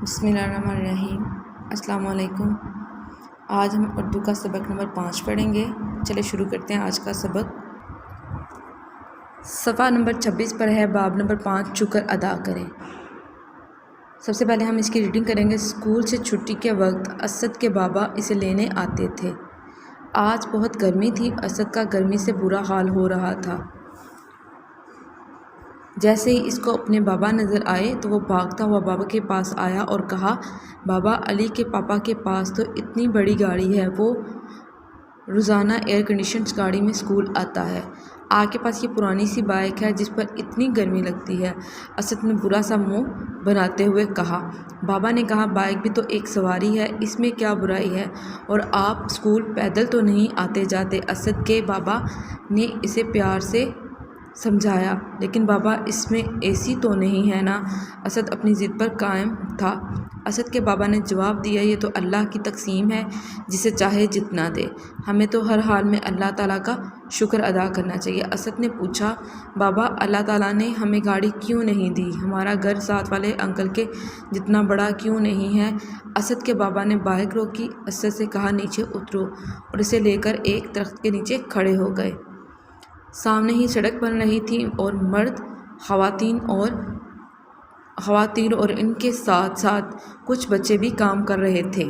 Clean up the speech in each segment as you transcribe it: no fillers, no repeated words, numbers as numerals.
بسم اللہ الرحمن الرحیم۔ السلام علیکم۔ آج ہم اردو کا سبق نمبر 5 پڑھیں گے۔ چلے شروع کرتے ہیں آج کا سبق۔ صفحہ نمبر 26 پر ہے باب نمبر 5 شکر ادا کریں۔ سب سے پہلے ہم اس کی ریڈنگ کریں گے۔ اسکول سے چھٹی کے وقت اسد کے بابا اسے لینے آتے تھے۔ آج بہت گرمی تھی۔ اسد کا گرمی سے برا حال ہو رہا تھا۔ جیسے ہی اس کو اپنے بابا نظر آئے تو وہ بھاگتا ہوا بابا کے پاس آیا اور کہا، بابا، علی کے پاپا کے پاس تو اتنی بڑی گاڑی ہے، وہ روزانہ ایئر کنڈیشنڈ گاڑی میں اسکول آتا ہے۔ آپ کے پاس یہ پرانی سی بائک ہے جس پر اتنی گرمی لگتی ہے۔ اسد نے برا سا منہ بناتے ہوئے کہا۔ بابا نے کہا، بائک بھی تو ایک سواری ہے، اس میں کیا برائی ہے، اور آپ اسکول پیدل تو نہیں آتے جاتے۔ اسد کے بابا نے اسے پیار سے سمجھایا، لیکن بابا، اس میں اے سی تو نہیں ہے نا؟ اسد اپنی ضد پر قائم تھا۔ اسد کے بابا نے جواب دیا، یہ تو اللہ کی تقسیم ہے، جسے چاہے جتنا دے، ہمیں تو ہر حال میں اللہ تعالیٰ کا شکر ادا کرنا چاہیے۔ اسد نے پوچھا، بابا، اللہ تعالیٰ نے ہمیں گاڑی کیوں نہیں دی؟ ہمارا گھر ساتھ والے انکل کے جتنا بڑا کیوں نہیں ہے؟ اسد کے بابا نے بائک روکی، اسد سے کہا، نیچے اترو، اور اسے لے کر ایک درخت کے نیچے کھڑے ہو گئے۔ سامنے ہی سڑک بن رہی تھی اور مرد، خواتین اور ان کے ساتھ ساتھ کچھ بچے بھی کام کر رہے تھے۔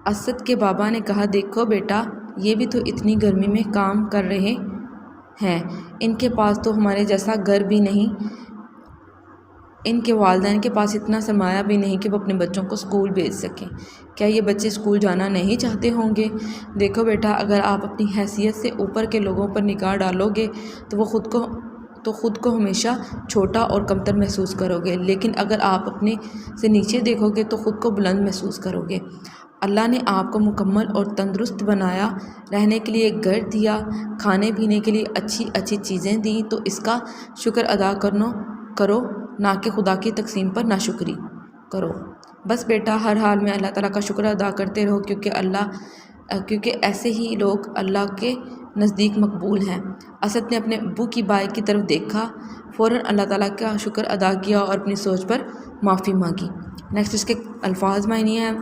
اسد کے بابا نے کہا، دیکھو بیٹا، یہ بھی تو اتنی گرمی میں کام کر رہے ہیں، ان کے پاس تو ہمارے جیسا گھر بھی نہیں، ان کے والدین کے پاس اتنا سرمایہ بھی نہیں کہ وہ اپنے بچوں کو اسکول بھیج سکیں۔ کیا یہ بچے اسکول جانا نہیں چاہتے ہوں گے؟ دیکھو بیٹا، اگر آپ اپنی حیثیت سے اوپر کے لوگوں پر نگاہ ڈالو گے تو خود کو ہمیشہ چھوٹا اور کمتر محسوس کرو گے، لیکن اگر آپ اپنے سے نیچے دیکھو گے تو خود کو بلند محسوس کرو گے۔ اللہ نے آپ کو مکمل اور تندرست بنایا، رہنے کے لیے ایک گھر دیا، کھانے پینے کے لیے اچھی اچھی چیزیں دیں، تو اس کا شکر ادا کرو، نہ کہ خدا کی تقسیم پر ناشکری کرو۔ بس بیٹا، ہر حال میں اللہ تعالیٰ کا شکر ادا کرتے رہو، کیونکہ ایسے ہی لوگ اللہ کے نزدیک مقبول ہیں۔ اسد نے اپنے ابو کی بائک کی طرف دیکھا، فوراً اللہ تعالیٰ کا شکر ادا کیا اور اپنی سوچ پر معافی مانگی۔ نیکسٹ اس کے الفاظ معنی ہیں۔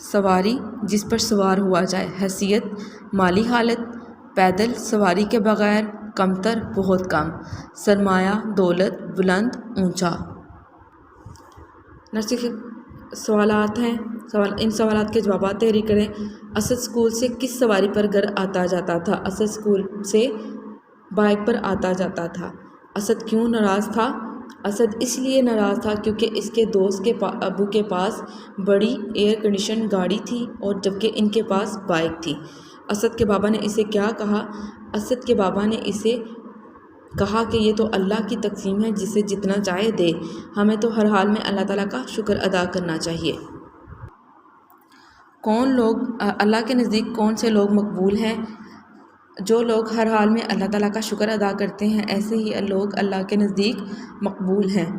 سواری، جس پر سوار ہوا جائے۔ حیثیت، مالی حالت، پیدل سواری کے بغیر، کمتر، بہت کم۔ سرمایہ، دولت، بلند، اونچا۔ نیکسٹ کے سوالات ہیں۔ ان سوالات کے جوابات تحریر کریں۔ اسد اسکول سے کس سواری پر گھر آتا جاتا تھا؟ اسد اسکول سے بائک پر آتا جاتا تھا۔ اسد کیوں ناراض تھا؟ اسد اس لیے ناراض تھا کیونکہ اس کے دوست کے ابو کے پاس بڑی ایئر کنڈیشنڈ گاڑی تھی، اور جبکہ ان کے پاس بائک تھی۔ اسد کے بابا نے اسے کیا کہا؟ اسد کے بابا نے اسے کہا کہ یہ تو اللہ کی تقسیم ہے، جسے جتنا چاہے دے، ہمیں تو ہر حال میں اللہ تعالیٰ کا شکر ادا کرنا چاہیے۔ اللہ کے نزدیک کون سے لوگ مقبول ہیں؟ جو لوگ ہر حال میں اللہ تعالیٰ کا شکر ادا کرتے ہیں، ایسے ہی لوگ اللہ کے نزدیک مقبول ہیں۔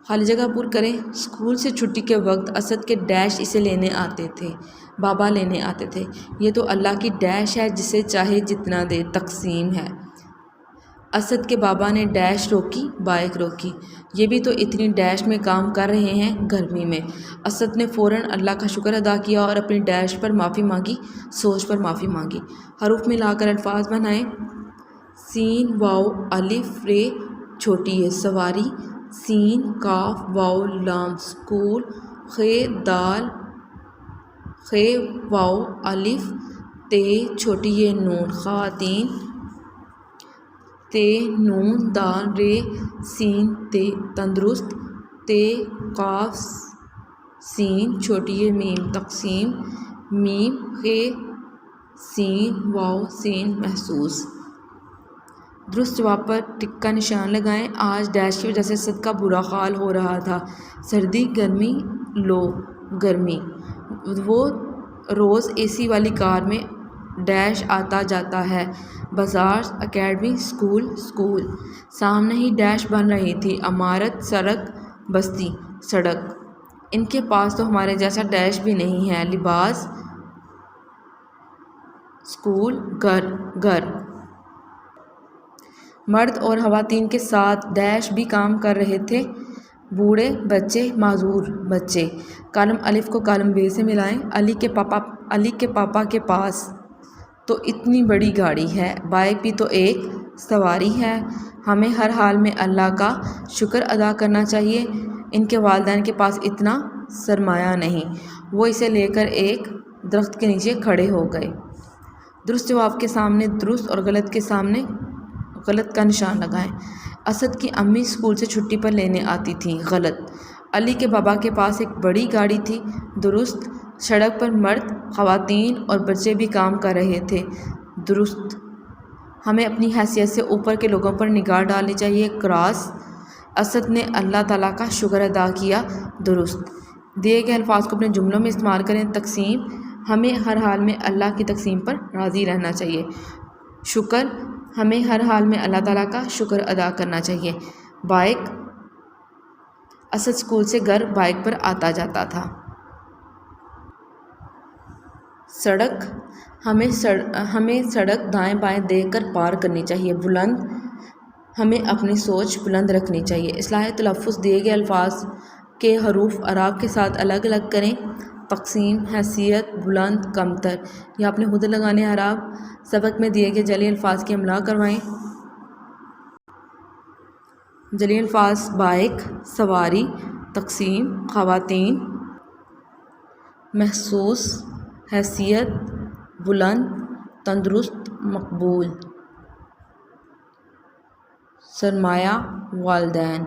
خالی جگہ پر کریں۔ اسکول سے چھٹی کے وقت اسد کے ڈیش اسے لینے آتے تھے، بابا لینے آتے تھے۔ یہ تو اللہ کی ڈیش ہے، جسے چاہے جتنا دے، تقسیم ہے۔ اسد کے بابا نے ڈیش روکی، بائک روکی۔ یہ بھی تو اتنی ڈیش میں کام کر رہے ہیں گرمی میں۔ اسد نے فوراً اللہ کا شکر ادا کیا اور اپنی ڈیش پر معافی مانگی، سوچ پر معافی مانگی۔ حروف ملا کر الفاظ بنائیں۔ سین، واو، الف، رے چھوٹی ہے، سواری، سین، کاف، واو، لام، اسکول، خے، دال، خے، واو، الف، تے چھوٹی ہے، نون، خواتین، تے، نون، دال، رے، سین، تے، تندرست، تے، قاف، سین چھوٹی ہے، میم، تقسیم، میم، خے، سین، واو، سین، محسوس۔ درست جواب پر ٹک کا نشان لگائیں۔ آج ڈیش کی وجہ سے اسد کا برا حال ہو رہا تھا۔ سردی، گرمی، لو، گرمی۔ وہ روز اے سی والی کار میں ڈیش آتا جاتا ہے، بازار، اکیڈمی، اسکول۔ سامنے ہی ڈیش بن رہی تھی، عمارت، سڑک، بستی، سڑک۔ ان کے پاس تو ہمارے جیسا ڈیش بھی نہیں ہے۔ لباس، اسکول، گھر۔ مرد اور خواتین کے ساتھ ڈیش بھی کام کر رہے تھے، بوڑھے، بچے، معذور بچے۔ کالم الف کو کالم ب سے ملائیں۔ علی کے پاپا کے پاس تو اتنی بڑی گاڑی ہے، بائک بھی تو ایک سواری ہے۔ ہمیں ہر حال میں اللہ کا شکر ادا کرنا چاہیے۔ ان کے والدین کے پاس اتنا سرمایہ نہیں، وہ اسے لے کر ایک درخت کے نیچے کھڑے ہو گئے۔ درست جواب کے سامنے درست اور غلط کے سامنے غلط کا نشان لگائیں۔ اسد کی امی اسکول سے چھٹی پر لینے آتی تھیں، غلط۔ علی کے بابا کے پاس ایک بڑی گاڑی تھی، درست۔ سڑک پر مرد، خواتین اور بچے بھی کام کر رہے تھے، درست۔ ہمیں اپنی حیثیت سے اوپر کے لوگوں پر نگاہ ڈالنی چاہیے، کراس۔ اسد نے اللہ تعالیٰ کا شکر ادا کیا، درست۔ دیے گئے الفاظ کو اپنے جملوں میں استعمال کریں۔ تقسیم: ہمیں ہر حال میں اللہ کی تقسیم پر راضی رہنا چاہیے۔ شکر: ہمیں ہر حال میں اللہ تعالیٰ کا شکر ادا کرنا چاہیے۔ بائک: اسد اسکول سے گھر بائک پر آتا جاتا تھا۔ سڑک: ہمیں سڑک دائیں بائیں دیکھ کر پار کرنی چاہیے۔ بلند: ہمیں اپنی سوچ بلند رکھنی چاہیے۔ اصلاح تلفظ: دیے گئے الفاظ کے حروف اعراب کے ساتھ الگ الگ کریں۔ تقسیم، حیثیت، بلند، کمتر۔ یہ آپ نے خود لگانے اعراب۔ سبق میں دیے گئے جعلی الفاظ کی املا کروائیں۔ جعلی الفاظ: بائک، سواری، تقسیم، خواتین، محسوس، حیثیت، بلند، تندرست، مقبول، سرمایہ، والدین۔